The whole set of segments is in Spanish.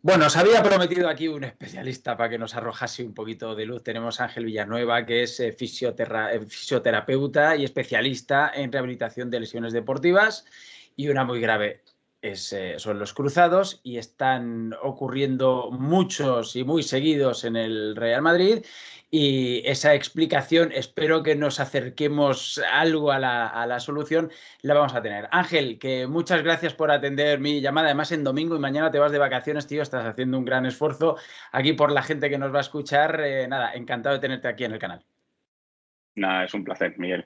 Bueno, os había prometido aquí un especialista para que nos arrojase un poquito de luz. Tenemos a Ángel Villanueva, que es fisioterapeuta y especialista en rehabilitación de lesiones deportivas, y una muy grave son los cruzados, y están ocurriendo muchos y muy seguidos en el Real Madrid. Y esa explicación, espero que nos acerquemos algo a la solución, la vamos a tener. Ángel, que muchas gracias por atender mi llamada, además en domingo, y mañana te vas de vacaciones, tío, estás haciendo un gran esfuerzo aquí por la gente que nos va a escuchar. Nada, encantado de tenerte aquí en el canal. Nada, es un placer, Miguel.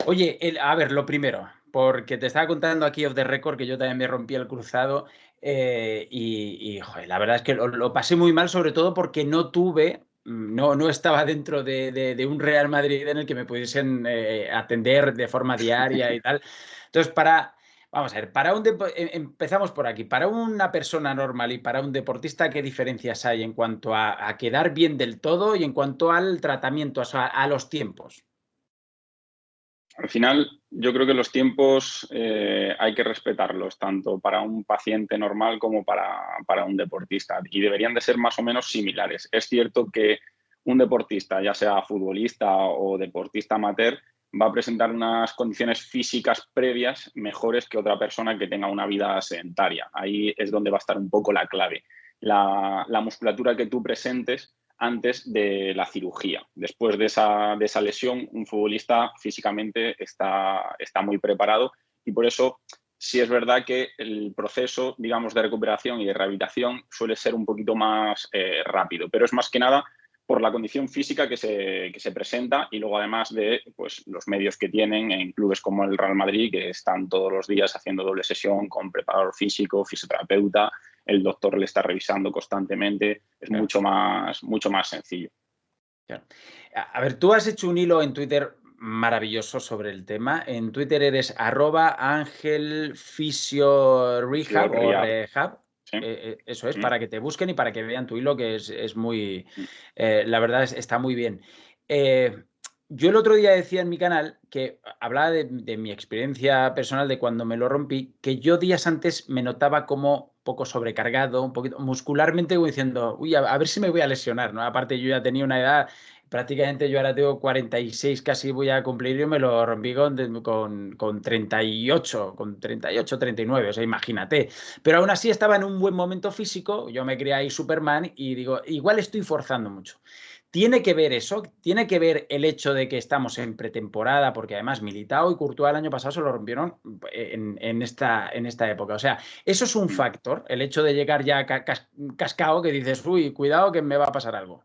Oye, a ver, lo primero, porque te estaba contando aquí off the record que yo también me rompí el cruzado, joder, la verdad es que lo pasé muy mal, sobre todo porque no estaba dentro de un Real Madrid en el que me pudiesen atender de forma diaria y tal. Entonces, vamos a ver, empezamos por aquí. Para una persona normal y para un deportista, ¿qué diferencias hay en cuanto a quedar bien del todo y en cuanto al tratamiento, o sea, a los tiempos? Al final, yo creo que los tiempos hay que respetarlos, tanto para un paciente normal como para un deportista, y deberían de ser más o menos similares. Es cierto que un deportista, ya sea futbolista o deportista amateur, va a presentar unas condiciones físicas previas mejores que otra persona que tenga una vida sedentaria. Ahí es donde va a estar un poco la clave. La musculatura que tú presentes antes de la cirugía. Después de esa lesión, un futbolista físicamente está muy preparado, y por eso sí es verdad que el proceso, digamos, de recuperación y de rehabilitación suele ser un poquito más rápido, pero es más que nada por la condición física que se presenta, y luego además de pues, los medios que tienen en clubes como el Real Madrid, que están todos los días haciendo doble sesión con preparador físico, fisioterapeuta, el doctor le está revisando constantemente, es Claro. mucho más sencillo. Claro. A ver, tú has hecho un hilo en Twitter maravilloso sobre el tema. En Twitter eres @angelfisiorehab o Rehab, rehab. ¿sí? Eso es, Mm, para que te busquen y para que vean tu hilo, que es muy, mm. la verdad está muy bien. Eh, yo el otro día decía en mi canal que hablaba de mi experiencia personal de cuando me lo rompí, que yo días antes me notaba como un poco sobrecargado, un poquito muscularmente, como diciendo, uy, a ver si me voy a lesionar, ¿no? Aparte, yo ya tenía una edad, prácticamente yo ahora tengo 46, casi voy a cumplir, y me lo rompí con 38, con 38, 39, o sea, imagínate. Pero aún así estaba en un buen momento físico, yo me creía ahí Superman y digo, igual estoy forzando mucho. ¿Tiene que ver eso? ¿Tiene que ver el hecho de que estamos en pretemporada? Porque además Militao y Courtois el año pasado se lo rompieron en esta época. O sea, eso es un factor, el hecho de llegar ya cascado, que dices, uy, cuidado que me va a pasar algo.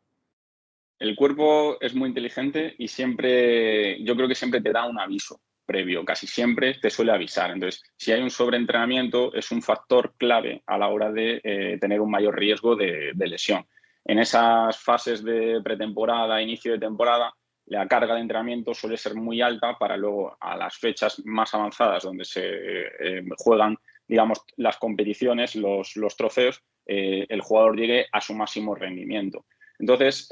El cuerpo es muy inteligente y siempre, yo creo que siempre te da un aviso previo, casi siempre te suele avisar. Entonces, si hay un sobreentrenamiento, es un factor clave a la hora de tener un mayor riesgo de lesión. En esas fases de pretemporada, inicio de temporada, la carga de entrenamiento suele ser muy alta para luego, a las fechas más avanzadas donde se juegan, digamos, las competiciones, los trofeos, el jugador llegue a su máximo rendimiento. Entonces,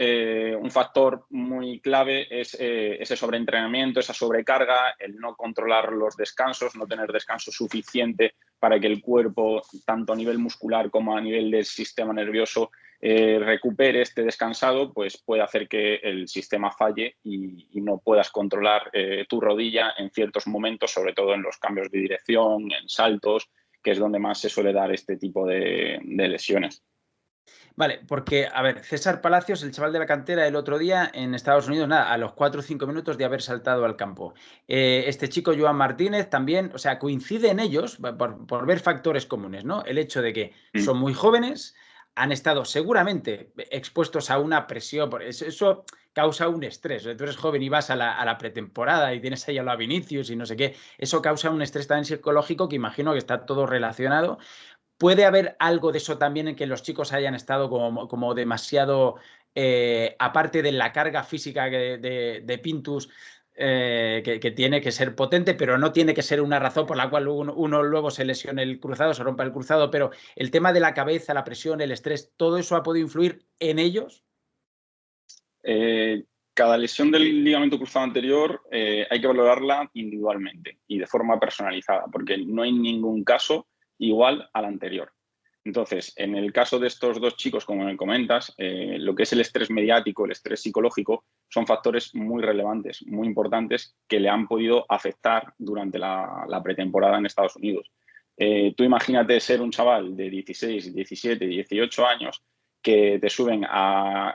un factor muy clave es ese sobreentrenamiento, esa sobrecarga, el no controlar los descansos, no tener descanso suficiente para que el cuerpo, tanto a nivel muscular como a nivel del sistema nervioso, recupere, esté descansado, pues puede hacer que el sistema falle y no puedas controlar tu rodilla en ciertos momentos, sobre todo en los cambios de dirección, en saltos, que es donde más se suele dar este tipo de lesiones. Vale, porque, a ver, César Palacios, el chaval de la cantera, el otro día en Estados Unidos, nada, a los 4 o 5 minutos de haber saltado al campo. Este chico, Joan Martínez, también, o sea, coincide en ellos, por ver factores comunes, ¿no? El hecho de que Mm. son muy jóvenes, han estado seguramente expuestos a una presión, eso causa un estrés. Tú eres joven y vas a la pretemporada y tienes ahí a la Vinicius y no sé qué, eso causa un estrés también psicológico que imagino que está todo relacionado. ¿Puede haber algo de eso también en que los chicos hayan estado como demasiado, aparte de la carga física de Pintus, que tiene que ser potente, pero no tiene que ser una razón por la cual uno luego se lesione el cruzado, se rompa el cruzado, pero el tema de la cabeza, la presión, el estrés, ¿todo eso ha podido influir en ellos? Cada lesión del ligamento cruzado anterior hay que valorarla individualmente y de forma personalizada, porque no hay ningún caso igual al anterior. Entonces, en el caso de estos dos chicos, como me comentas, lo que es el estrés mediático, el estrés psicológico, son factores muy relevantes, muy importantes, que le han podido afectar durante la pretemporada en Estados Unidos. Tú imagínate ser un chaval de 16, 17, 18 años que te suben a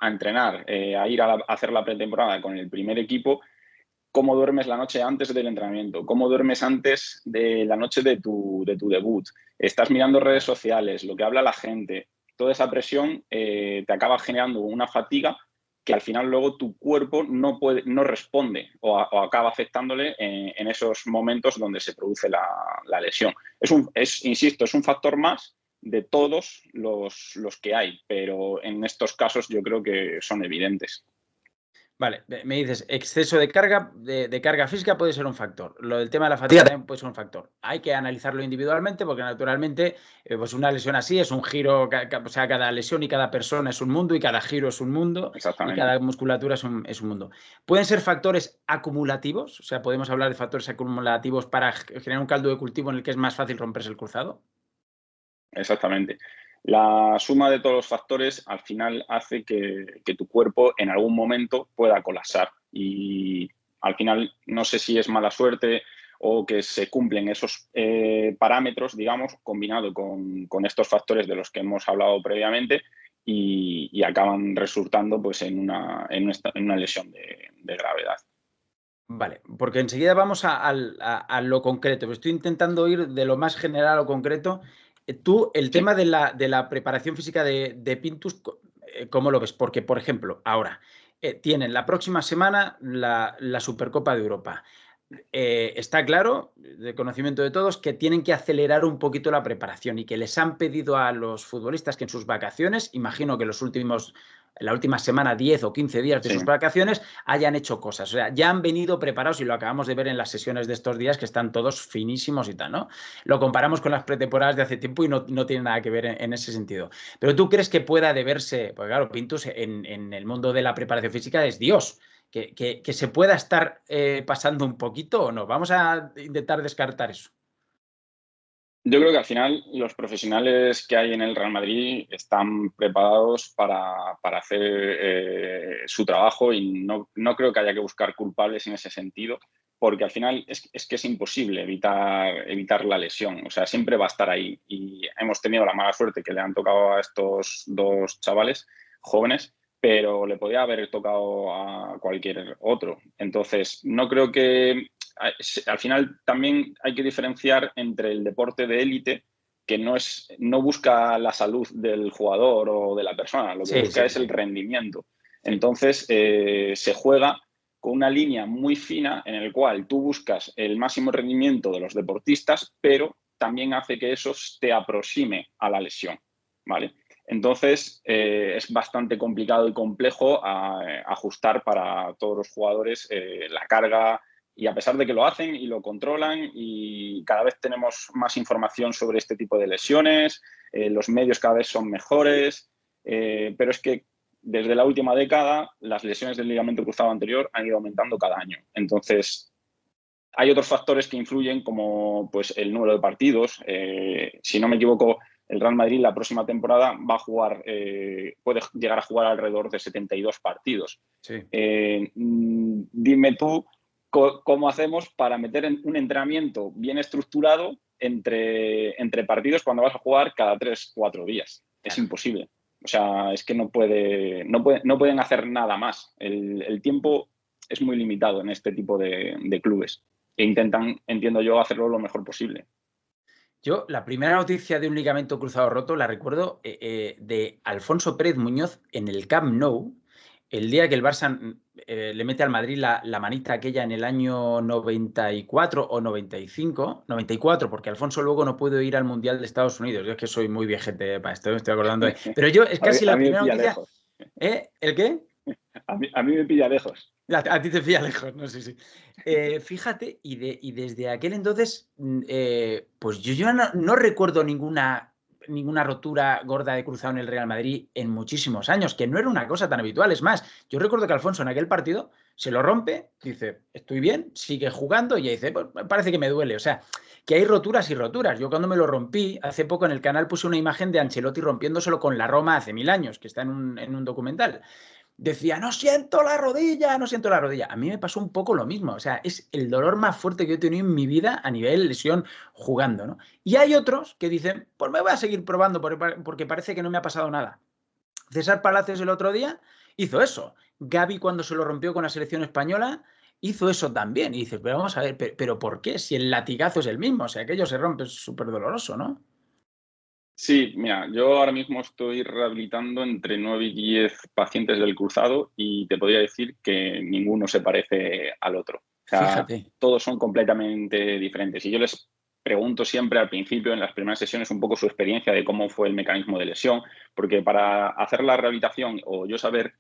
entrenar, a ir a hacer la pretemporada con el primer equipo. Cómo duermes la noche antes del entrenamiento, cómo duermes antes de la noche de tu debut. Estás mirando redes sociales, lo que habla la gente. Toda esa presión te acaba generando una fatiga que al final luego tu cuerpo no responde o acaba afectándole en esos momentos donde se produce la lesión. Insisto, es un factor más de todos los que hay, pero en estos casos yo creo que son evidentes. Vale, me dices, exceso de carga, de carga física puede ser un factor. Lo del tema de la fatiga también puede ser un factor. Hay que analizarlo individualmente porque naturalmente pues una lesión así es un giro, o sea, cada lesión y cada persona es un mundo y cada giro es un mundo y Exactamente. cada musculatura es un mundo. ¿Pueden ser factores acumulativos? O sea, podemos hablar de factores acumulativos para generar un caldo de cultivo en el que es más fácil romperse el cruzado. Exactamente. La suma de todos los factores al final hace que tu cuerpo en algún momento pueda colapsar y al final no sé si es mala suerte o que se cumplen esos parámetros, digamos, combinado con estos factores de los que hemos hablado previamente y acaban resultando pues, en una lesión de gravedad. Vale, porque enseguida vamos a lo concreto. Estoy intentando ir de lo más general a lo concreto. Tú, el Sí. tema de la preparación física de Pintus, ¿cómo lo ves? Porque, por ejemplo, ahora tienen la próxima semana la Supercopa de Europa. Está claro, de conocimiento de todos, que tienen que acelerar un poquito la preparación y que les han pedido a los futbolistas que en sus vacaciones, imagino que la última semana, 10 o 15 días de Sí. sus vacaciones, hayan hecho cosas. O sea, ya han venido preparados y lo acabamos de ver en las sesiones de estos días que están todos finísimos y tal, ¿no? Lo comparamos con las pretemporadas de hace tiempo y no tiene nada que ver en ese sentido. Pero tú crees que pueda deberse, pues claro, Pintus en el mundo de la preparación física es Dios. Que se pueda estar pasando un poquito o no. Vamos a intentar descartar eso. Yo creo que al final los profesionales que hay en el Real Madrid están preparados para hacer su trabajo y no creo que haya que buscar culpables en ese sentido, porque al final es que es imposible evitar la lesión. O sea, siempre va a estar ahí. Y hemos tenido la mala suerte que le han tocado a estos dos chavales jóvenes, pero le podía haber tocado a cualquier otro. Entonces, no creo que al final también hay que diferenciar entre el deporte de élite, que no busca la salud del jugador o de la persona, lo que busca es el rendimiento. Entonces, se juega con una línea muy fina en el cual tú buscas el máximo rendimiento de los deportistas, pero también hace que eso te aproxime a la lesión, ¿vale? Entonces, es bastante complicado y complejo ajustar para todos los jugadores la carga. Y a pesar de que lo hacen y lo controlan y cada vez tenemos más información sobre este tipo de lesiones, los medios cada vez son mejores, pero es que desde la última década las lesiones del ligamento cruzado anterior han ido aumentando cada año. Entonces, hay otros factores que influyen como pues, el número de partidos. Si no me equivoco, el Real Madrid la próxima temporada va a jugar, puede llegar a jugar alrededor de 72 partidos. Sí. Dime tú, ¿cómo hacemos para meter un entrenamiento bien estructurado entre partidos cuando vas a jugar cada 3-4 días? Es imposible. O sea, es que no pueden hacer nada más. El tiempo es muy limitado en este tipo de clubes e intentan, entiendo yo, hacerlo lo mejor posible. Yo la primera noticia de un ligamento cruzado roto la recuerdo de Alfonso Pérez Muñoz en el Camp Nou, el día que el Barça le mete al Madrid la manita aquella en el año 94 o 95, 94, porque Alfonso luego no pudo ir al Mundial de Estados Unidos. Yo es que soy muy viejete para esto, me estoy acordando de... Pero yo es casi A la mí me primera pilla noticia... lejos. ¿El qué? A mí me pilla lejos. A ti te pilla lejos, no sé si. Fíjate, y desde aquel entonces, pues yo no recuerdo ninguna ninguna rotura gorda de cruzado en el Real Madrid en muchísimos años, que no era una cosa tan habitual. Es más, yo recuerdo que Alfonso en aquel partido se lo rompe, dice, estoy bien, sigue jugando, y dice, pues parece que me duele. O sea, que hay roturas y roturas. Yo cuando me lo rompí, hace poco en el canal puse una imagen de Ancelotti rompiéndoselo con la Roma hace 1000 años, que está en un documental. Decía, no siento la rodilla, no siento la rodilla. A mí me pasó un poco lo mismo. O sea, es el dolor más fuerte que he tenido en mi vida a nivel lesión jugando, ¿no? Y hay otros que dicen, pues me voy a seguir probando porque parece que no me ha pasado nada. César Palacios el otro día hizo eso. Gavi, cuando se lo rompió con la selección española, hizo eso también. Y dices, pero vamos a ver, pero ¿por qué? Si el latigazo es el mismo, o sea, aquello se rompe, es súper doloroso, ¿no? Sí, mira, yo ahora mismo estoy rehabilitando entre 9 y 10 pacientes del cruzado y te podría decir que ninguno se parece al otro. O sea, Fíjate. todos son completamente diferentes. Y yo les pregunto siempre al principio, en las primeras sesiones, un poco su experiencia de cómo fue el mecanismo de lesión, porque para hacer la rehabilitación o yo saber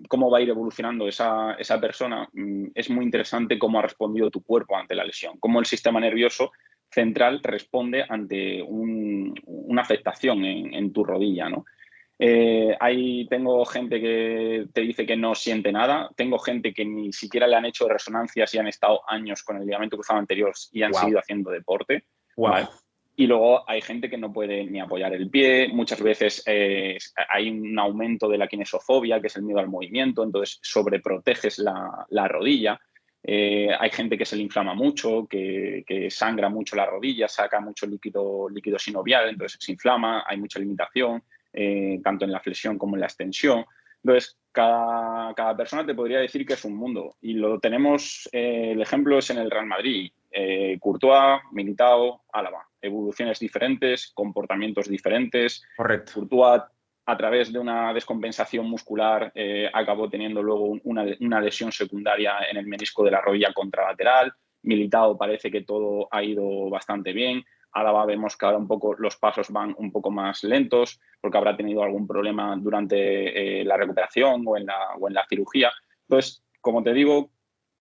cómo va a ir evolucionando esa persona, es muy interesante cómo ha respondido tu cuerpo ante la lesión, cómo el sistema nervioso central responde ante una afectación en tu rodilla, ¿no? Ahí tengo gente que te dice que no siente nada, tengo gente que ni siquiera le han hecho resonancias y han estado años con el ligamento cruzado anterior y han Wow, seguido haciendo deporte, ¿vale? wow. Y luego hay gente que no puede ni apoyar el pie, muchas veces hay un aumento de la kinesofobia, que es el miedo al movimiento, entonces sobreproteges la rodilla. Hay gente que se le inflama mucho, que sangra mucho la rodilla, saca mucho líquido sinovial, entonces se inflama, hay mucha limitación, tanto en la flexión como en la extensión. Entonces, cada persona te podría decir que es un mundo. Y lo tenemos, el ejemplo es en el Real Madrid. Courtois, Militao, Álava. Evoluciones diferentes, comportamientos diferentes. Correcto. Courtois, a través de una descompensación muscular, acabó teniendo luego una lesión secundaria en el menisco de la rodilla contralateral. Militao parece que todo ha ido bastante bien. Álava vemos que ahora un poco los pasos van un poco más lentos porque habrá tenido algún problema durante la recuperación o en la cirugía. Entonces, como te digo,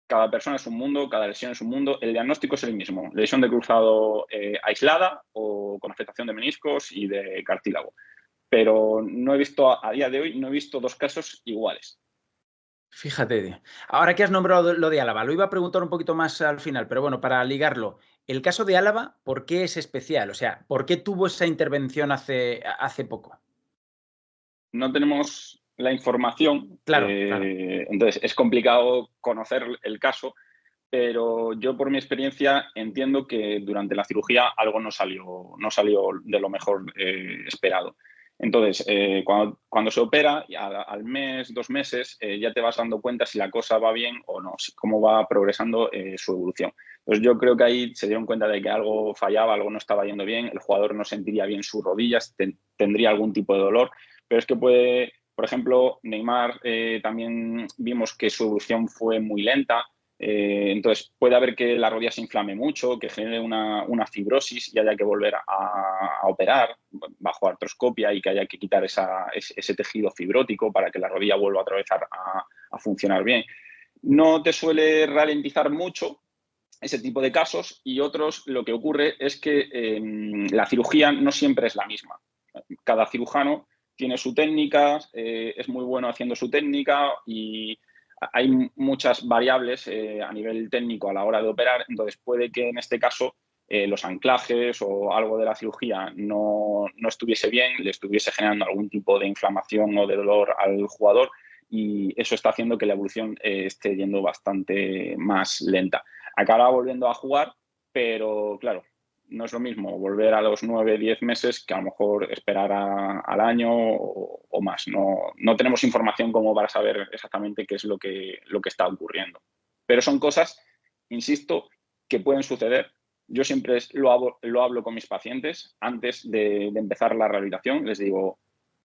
cada persona es un mundo, cada lesión es un mundo. El diagnóstico es el mismo. Lesión de cruzado aislada o con afectación de meniscos y de cartílago. Pero no he visto, a día de hoy, no he visto dos casos iguales. Fíjate, ahora que has nombrado lo de Álava, lo iba a preguntar un poquito más al final, pero bueno, para ligarlo, el caso de Álava, ¿por qué es especial? O sea, ¿por qué tuvo esa intervención hace poco? No tenemos la información, Claro, claro. entonces es complicado conocer el caso, pero yo por mi experiencia entiendo que durante la cirugía algo no salió de lo mejor esperado. Entonces, cuando se opera, al mes, 2 meses, ya te vas dando cuenta si la cosa va bien o no, cómo va progresando su evolución. Entonces, yo creo que ahí se dieron cuenta de que algo fallaba, algo no estaba yendo bien, el jugador no sentiría bien sus rodillas, tendría algún tipo de dolor, pero es que puede, por ejemplo, Neymar también vimos que su evolución fue muy lenta. Entonces, puede haber que la rodilla se inflame mucho, que genere una fibrosis y haya que volver a operar bajo artroscopia y que haya que quitar ese tejido fibrótico para que la rodilla vuelva otra vez a funcionar bien. No te suele ralentizar mucho ese tipo de casos y otros lo que ocurre es que la cirugía no siempre es la misma. Cada cirujano tiene su técnica, es muy bueno haciendo su técnica y hay muchas variables a nivel técnico a la hora de operar, entonces puede que en este caso los anclajes o algo de la cirugía no estuviese bien, le estuviese generando algún tipo de inflamación o de dolor al jugador y eso está haciendo que la evolución esté yendo bastante más lenta. Acabará volviendo a jugar, pero claro, no es lo mismo volver a los 9, 10 meses que a lo mejor esperar al año o más. No tenemos información como para saber exactamente qué es lo que está ocurriendo. Pero son cosas, insisto, que pueden suceder. Yo siempre lo hablo con mis pacientes antes de empezar la rehabilitación. Les digo,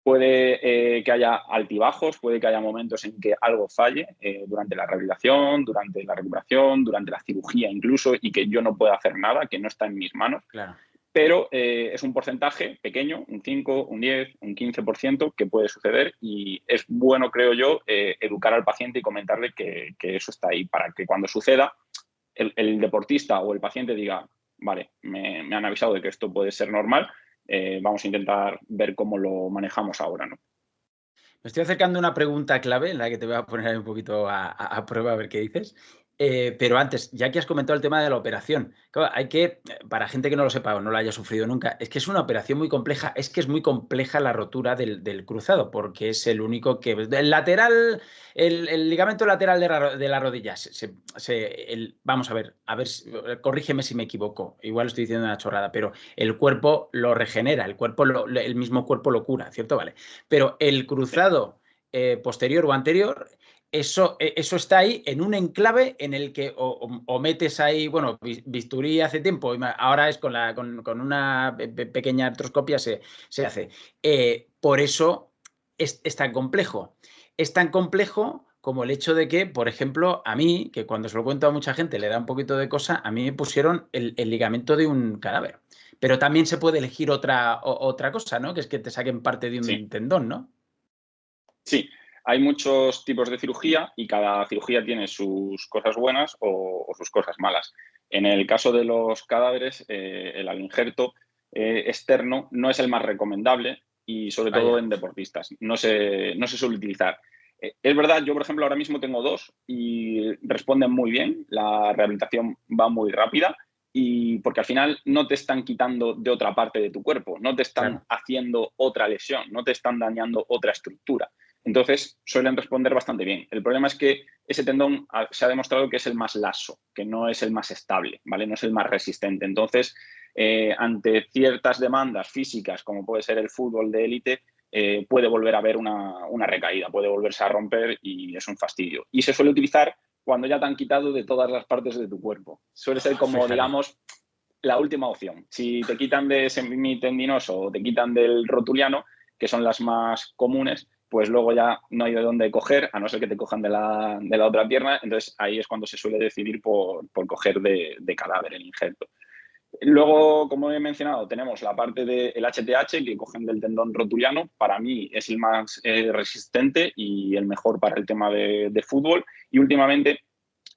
puede que haya altibajos, puede que haya momentos en que algo falle durante la rehabilitación, durante la recuperación, durante la cirugía incluso, y que yo no pueda hacer nada, que no está en mis manos. Claro. Pero es un porcentaje pequeño, un 5, un 10, un 15% que puede suceder y es bueno, creo yo, educar al paciente y comentarle que eso está ahí para que cuando suceda el deportista o el paciente diga, vale, me han avisado de que esto puede ser normal, vamos a intentar ver cómo lo manejamos ahora, ¿no? Me estoy acercando a una pregunta clave en la que te voy a poner ahí un poquito a prueba a ver qué dices. Pero antes, ya que has comentado el tema de la operación, claro, hay que, para gente que no lo sepa o no lo haya sufrido nunca, es que es una operación muy compleja, es que es muy compleja la rotura del cruzado, porque es el único que, el lateral, el ligamento lateral de la rodilla, vamos a ver, corrígeme si me equivoco, igual estoy diciendo una chorrada, pero el cuerpo lo regenera, el cuerpo, el mismo cuerpo lo cura, ¿cierto? Vale. Pero el cruzado posterior o anterior, eso está ahí en un enclave en el que o metes ahí, bueno, bisturí hace tiempo, ahora es con una pequeña artroscopia se hace. Por eso es tan complejo. Es tan complejo como el hecho de que, por ejemplo, a mí, que cuando se lo cuento a mucha gente le da un poquito de cosa, a mí me pusieron el ligamento de un cadáver. Pero también se puede elegir otra cosa, ¿no? Que es que te saquen parte de Sí. un tendón, ¿no? Sí, hay muchos tipos de cirugía y cada cirugía tiene sus cosas buenas o sus cosas malas. En el caso de los cadáveres, el injerto externo no es el más recomendable y sobre todo Vaya. en deportistas. No se suele utilizar. Es verdad, yo por ejemplo ahora mismo tengo dos y responden muy bien, la rehabilitación va muy rápida y porque al final no te están quitando de otra parte de tu cuerpo, no te están Claro. haciendo otra lesión, no te están dañando otra estructura. Entonces, suelen responder bastante bien. El problema es que ese tendón se ha demostrado que es el más laso, que no es el más estable, ¿vale? No es el más resistente. Entonces, ante ciertas demandas físicas, como puede ser el fútbol de élite, puede volver a haber una recaída, puede volverse a romper y es un fastidio. Y se suele utilizar cuando ya te han quitado de todas las partes de tu cuerpo. Suele ser como, Fíjate. digamos, la última opción. Si te quitan de semitendinoso o te quitan del rotuliano, que son las más comunes, pues luego ya no hay de dónde coger, a no ser que te cojan de la otra pierna. Entonces ahí es cuando se suele decidir por coger de cadáver el injerto. Luego, como he mencionado, tenemos la parte del HTH que cogen del tendón rotuliano. Para mí es el más resistente y el mejor para el tema de fútbol. Y últimamente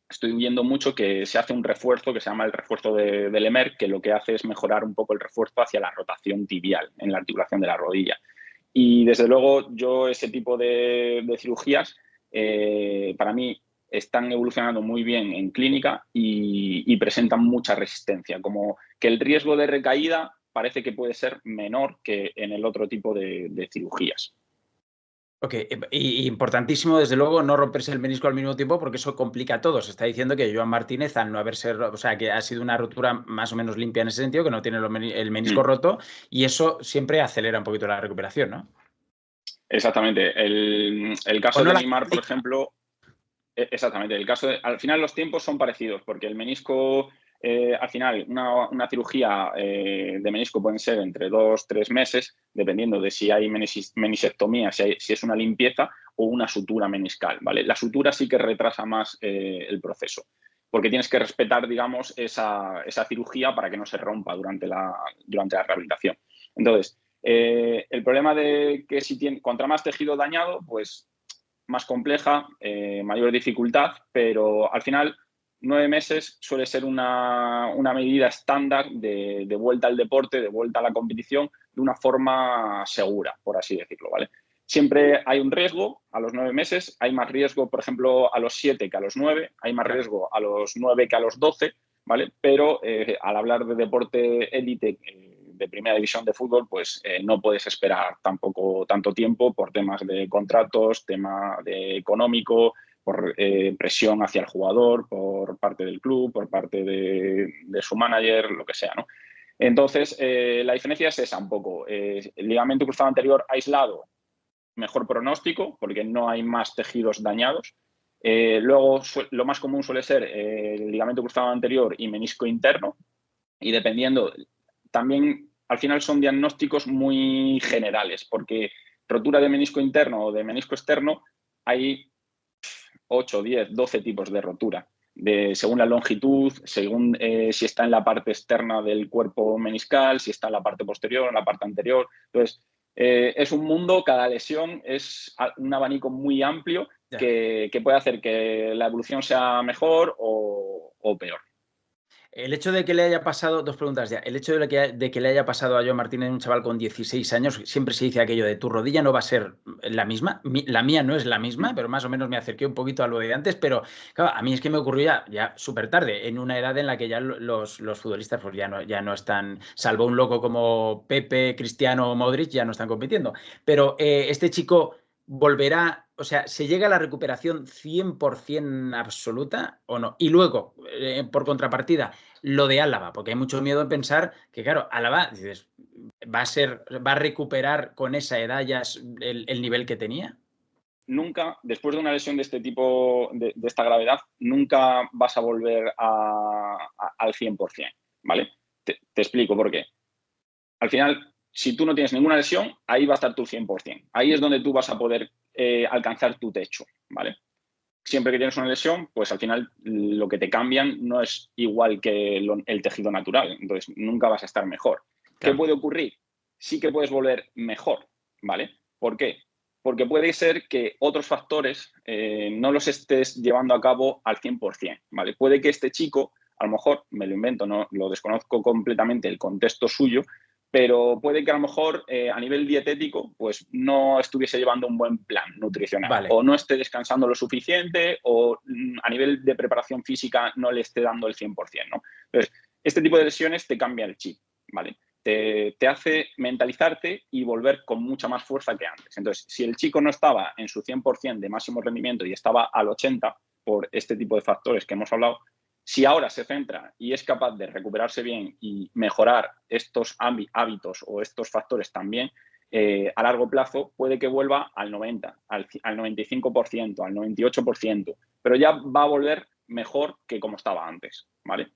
estoy viendo mucho que se hace un refuerzo que se llama el refuerzo del EMER, que lo que hace es mejorar un poco el refuerzo hacia la rotación tibial en la articulación de la rodilla. Y desde luego yo ese tipo de cirugías para mí están evolucionando muy bien en clínica y presentan mucha resistencia, como que el riesgo de recaída parece que puede ser menor que en el otro tipo de cirugías. Ok, y importantísimo, desde luego, no romperse el menisco al mismo tiempo porque eso complica todo. Se está diciendo que Joan Martínez, al no haberse, o sea, que ha sido una rotura más o menos limpia en ese sentido, que no tiene el menisco Mm. roto, y eso siempre acelera un poquito la recuperación, ¿no? Exactamente. El O caso no de la Neymar, por complica. ejemplo, exactamente. Al final los tiempos son parecidos porque el menisco, al final, una cirugía de menisco pueden ser entre 2 o 3 meses, dependiendo de si hay menisectomía, si es una limpieza o una sutura meniscal, ¿vale? La sutura sí que retrasa más el proceso porque tienes que respetar, digamos, esa cirugía para que no se rompa durante la rehabilitación. Entonces, el problema de que si tiene, contra más tejido dañado, pues más compleja, mayor dificultad, pero al final 9 meses suele ser una medida estándar de vuelta al deporte, de vuelta a la competición, de una forma segura, por así decirlo, ¿vale? Siempre hay un riesgo a los 9 meses, hay más riesgo, por ejemplo, a los 7 que a los 9, hay más Claro. riesgo a los 9 que a los 12, ¿vale? Pero al hablar de deporte élite, de primera división de fútbol, pues no puedes esperar tampoco tanto tiempo por temas de contratos, tema de económico, por presión hacia el jugador, por parte del club, por parte de su manager, lo que sea, ¿no? Entonces, la diferencia es esa un poco. El ligamento cruzado anterior aislado, mejor pronóstico, porque no hay más tejidos dañados. Luego, lo más común suele ser el ligamento cruzado anterior y menisco interno, y dependiendo, también al final son diagnósticos muy generales, porque rotura de menisco interno o de menisco externo hay 8, 10, 12 tipos de rotura, según la longitud, según si está en la parte externa del cuerpo meniscal, si está en la parte posterior, en la parte anterior. Entonces, es un mundo, cada lesión es un abanico muy amplio Ya. que puede hacer que la evolución sea mejor o peor. El hecho de que le haya pasado, dos preguntas ya, el hecho de que le haya pasado a Joan Martínez, un chaval con 16 años, siempre se dice aquello de tu rodilla no va a ser la misma, la mía no es la misma, pero más o menos me acerqué un poquito a lo de antes, pero claro, a mí es que me ocurrió ya súper tarde, en una edad en la que ya los futbolistas pues ya no están, salvo un loco como Pepe, Cristiano o Modric, ya no están compitiendo. Pero este chico volverá, o sea, ¿se llega a la recuperación 100% absoluta o no? Y luego, por contrapartida, lo de Álava, porque hay mucho miedo en pensar que, claro, Álava, dices, va a recuperar con esa edad ya el nivel que tenía. Nunca, después de una lesión de este tipo, de esta gravedad, nunca vas a volver al 100%, ¿vale? Te explico por qué. Al final, si tú no tienes ninguna lesión, ahí va a estar tu 100%. Ahí es donde tú vas a poder alcanzar tu techo, ¿vale? Siempre que tienes una lesión, pues al final lo que te cambian no es igual que el tejido natural. Entonces, nunca vas a estar mejor. Claro. ¿Qué puede ocurrir? Sí que puedes volver mejor, ¿vale? ¿Por qué? Porque puede ser que otros factores no los estés llevando a cabo al 100%, ¿vale? Puede que este chico, a lo mejor, me lo invento, no lo desconozco completamente el contexto suyo, pero puede que a lo mejor a nivel dietético pues no estuviese llevando un buen plan nutricional, Vale. o no esté descansando lo suficiente, o a nivel de preparación física no le esté dando el 100%, ¿no? Entonces, este tipo de lesiones te cambia el chip, ¿vale? Te hace mentalizarte y volver con mucha más fuerza que antes. Entonces, si el chico no estaba en su 100% de máximo rendimiento y estaba al 80% por este tipo de factores que hemos hablado, si ahora se centra y es capaz de recuperarse bien y mejorar estos hábitos o estos factores también, a largo plazo puede que vuelva al 90%, al 95%, al 98%, pero ya va a volver mejor que como estaba antes, ¿vale?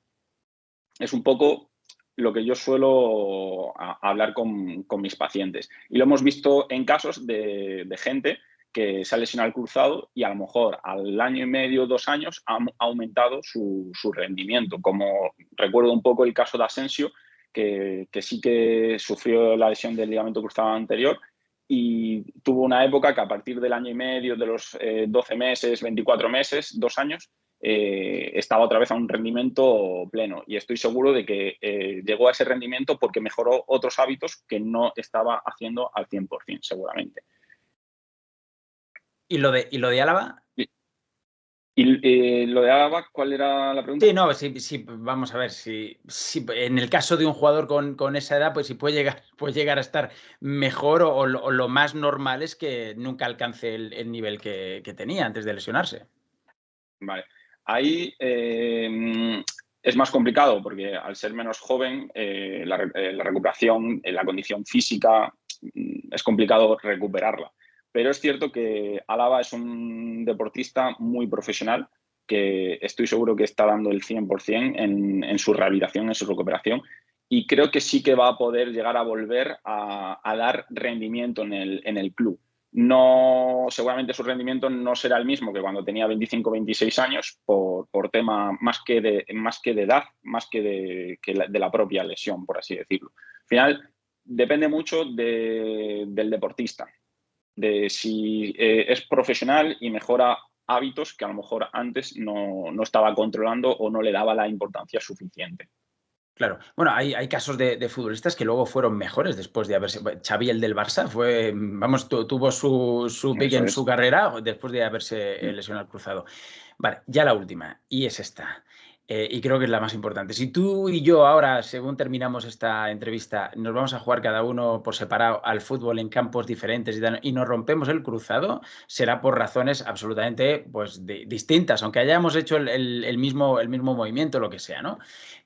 Es un poco lo que yo suelo hablar con mis pacientes. Y lo hemos visto en casos de gente que se ha lesionado el cruzado y a lo mejor al año y medio, 2 años, ha aumentado su rendimiento. Como recuerdo un poco el caso de Asensio, que sí que sufrió la lesión del ligamento cruzado anterior y tuvo una época que a partir del año y medio, de los 12 meses, 24 meses, 2 años, estaba otra vez a un rendimiento pleno. Y estoy seguro de que llegó a ese rendimiento porque mejoró otros hábitos que no estaba haciendo al 100%, seguramente. ¿Y lo de Álava? Y lo de Álava, ¿cuál era la pregunta? Sí, no, sí, vamos a ver, si en el caso de un jugador con esa edad, pues sí puede llegar a estar mejor o lo más normal es que nunca alcance el nivel que tenía antes de lesionarse. Vale. Ahí es más complicado porque al ser menos joven, la recuperación, la condición física, es complicado recuperarla. Pero es cierto que Álava es un deportista muy profesional que estoy seguro que está dando el 100% en su rehabilitación, en su recuperación. Y creo que sí que va a poder llegar a volver a dar rendimiento en el club. No, seguramente su rendimiento no será el mismo que cuando tenía 25 o 26 años por tema más que de edad, más que de la propia lesión, por así decirlo. Al final, depende mucho del deportista, de si es profesional y mejora hábitos que a lo mejor antes no estaba controlando o no le daba la importancia suficiente. Claro. Bueno, hay casos de futbolistas que luego fueron mejores después de haberse. Xavi, el del Barça, tuvo su pick en su carrera después de haberse lesionado el cruzado. Vale, ya la última, y es esta. Y creo que es la más importante. Si tú y yo ahora, según terminamos esta entrevista, nos vamos a jugar cada uno por separado al fútbol en campos diferentes y nos rompemos el cruzado, será por razones absolutamente pues, distintas, aunque hayamos hecho el mismo movimiento, lo que sea, ¿no?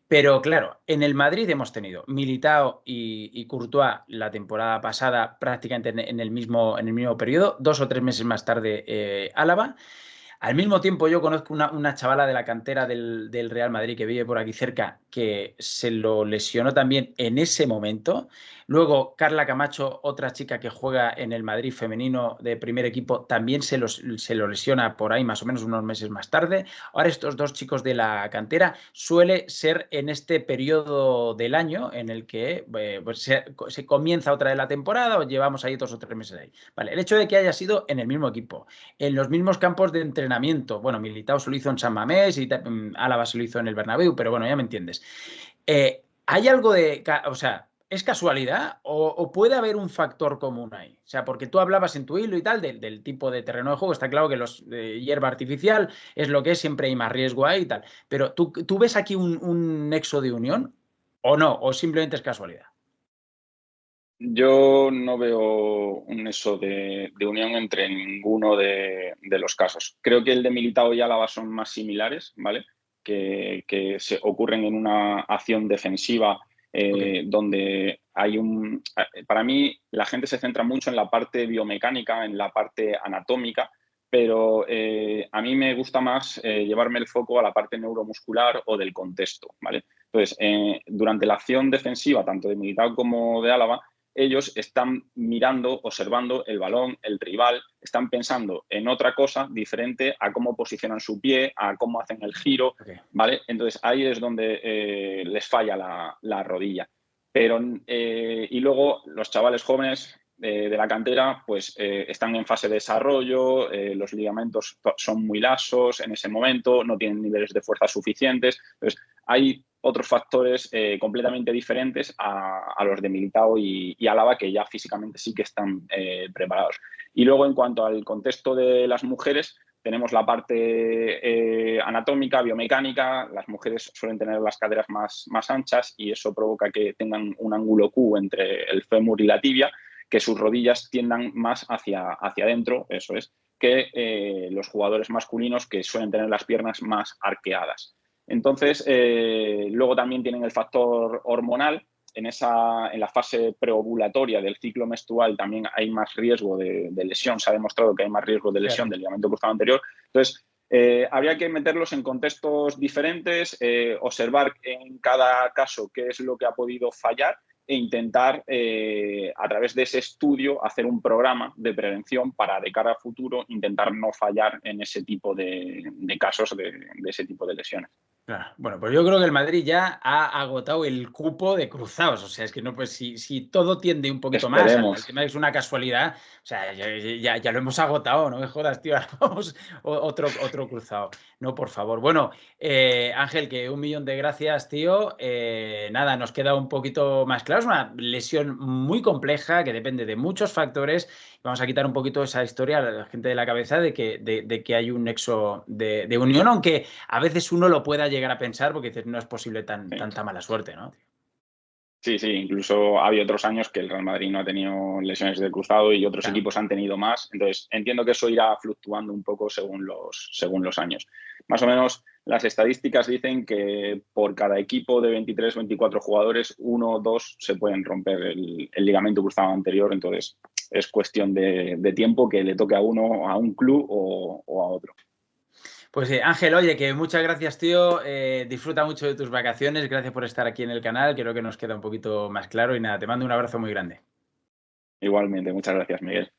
Pero claro, en el Madrid hemos tenido Militao y Courtois la temporada pasada prácticamente en el mismo periodo, 2 o 3 meses más tarde Álava. Al mismo tiempo yo conozco una chavala de la cantera del Real Madrid que vive por aquí cerca que se lo lesionó también en ese momento. Luego, Carla Camacho, otra chica que juega en el Madrid femenino de primer equipo, también se lo lesiona por ahí más o menos unos meses más tarde. Ahora estos dos chicos de la cantera suele ser en este periodo del año en el que pues se comienza otra de la temporada o llevamos ahí 2 o 3 meses ahí. Vale, el hecho de que haya sido en el mismo equipo, en los mismos campos de entrenamiento, bueno, Militao se lo hizo en San Mamés y Álava se lo hizo en el Bernabéu, pero bueno, ya me entiendes. ¿Hay algo de, o sea, ¿es casualidad o puede haber un factor común ahí? O sea, porque tú hablabas en tu hilo y tal del tipo de terreno de juego, está claro que los hierba artificial es lo que es, siempre hay más riesgo ahí y tal, pero ¿tú ves aquí un nexo de unión o no? ¿O simplemente es casualidad? Yo no veo un nexo de unión entre ninguno de los casos. Creo que el de Militao y Álava son más similares, ¿vale? Que se ocurren en una acción defensiva Okay. donde hay un... Para mí, la gente se centra mucho en la parte biomecánica, en la parte anatómica, pero a mí me gusta más llevarme el foco a la parte neuromuscular o del contexto, ¿vale? Entonces, durante la acción defensiva, tanto de Militao como de Álava, ellos están mirando, observando el balón, el rival, están pensando en otra cosa diferente a cómo posicionan su pie, a cómo hacen el giro, Okay. ¿vale? Entonces ahí es donde les falla la rodilla. Pero, y luego los chavales jóvenes de la cantera pues están en fase de desarrollo, los ligamentos son muy laxos en ese momento, no tienen niveles de fuerza suficientes. Entonces hay otros factores completamente diferentes a los de Militao y Álava, que ya físicamente sí que están preparados. Y luego, en cuanto al contexto de las mujeres, tenemos la parte anatómica, biomecánica. Las mujeres suelen tener las caderas más anchas y eso provoca que tengan un ángulo Q entre el fémur y la tibia, que sus rodillas tiendan más hacia adentro, eso es, que los jugadores masculinos, que suelen tener las piernas más arqueadas. Entonces, luego también tienen el factor hormonal. En la fase preovulatoria del ciclo menstrual también hay más riesgo de lesión. Se ha demostrado que hay más riesgo de lesión Claro. del ligamento cruzado anterior. Entonces, habría que meterlos en contextos diferentes, observar en cada caso qué es lo que ha podido fallar e intentar, a través de ese estudio, hacer un programa de prevención para, de cara a futuro, intentar no fallar en ese tipo de casos de ese tipo de lesiones. Claro. Bueno, pues yo creo que el Madrid ya ha agotado el cupo de cruzados. O sea, es que no, pues si todo tiende un poquito más al Esperemos. tema de que es una casualidad, o sea, ya lo hemos agotado, no me jodas, tío. Ahora vamos otro cruzado. No, por favor. Bueno, Ángel, que 1.000.000 de gracias, tío. Nada, nos queda un poquito más claro. Es una lesión muy compleja que depende de muchos factores. Vamos a quitar un poquito esa historia a la gente de la cabeza de que hay un nexo de unión, aunque a veces uno lo pueda llegar a pensar porque dices, no es posible Sí. tanta mala suerte, ¿no? Sí, sí, incluso ha habido otros años que el Real Madrid no ha tenido lesiones de cruzado y otros Claro. equipos han tenido más. Entonces, entiendo que eso irá fluctuando un poco según los años. Más o menos, las estadísticas dicen que por cada equipo de 23, 24 jugadores, 1 o 2 se pueden romper el ligamento cruzado anterior. Entonces, es cuestión de tiempo que le toque a uno, a un club o a otro. Pues Ángel, oye, que muchas gracias, tío. Disfruta mucho de tus vacaciones. Gracias por estar aquí en el canal. Creo que nos queda un poquito más claro y nada, te mando un abrazo muy grande. Igualmente, muchas gracias, Miguel.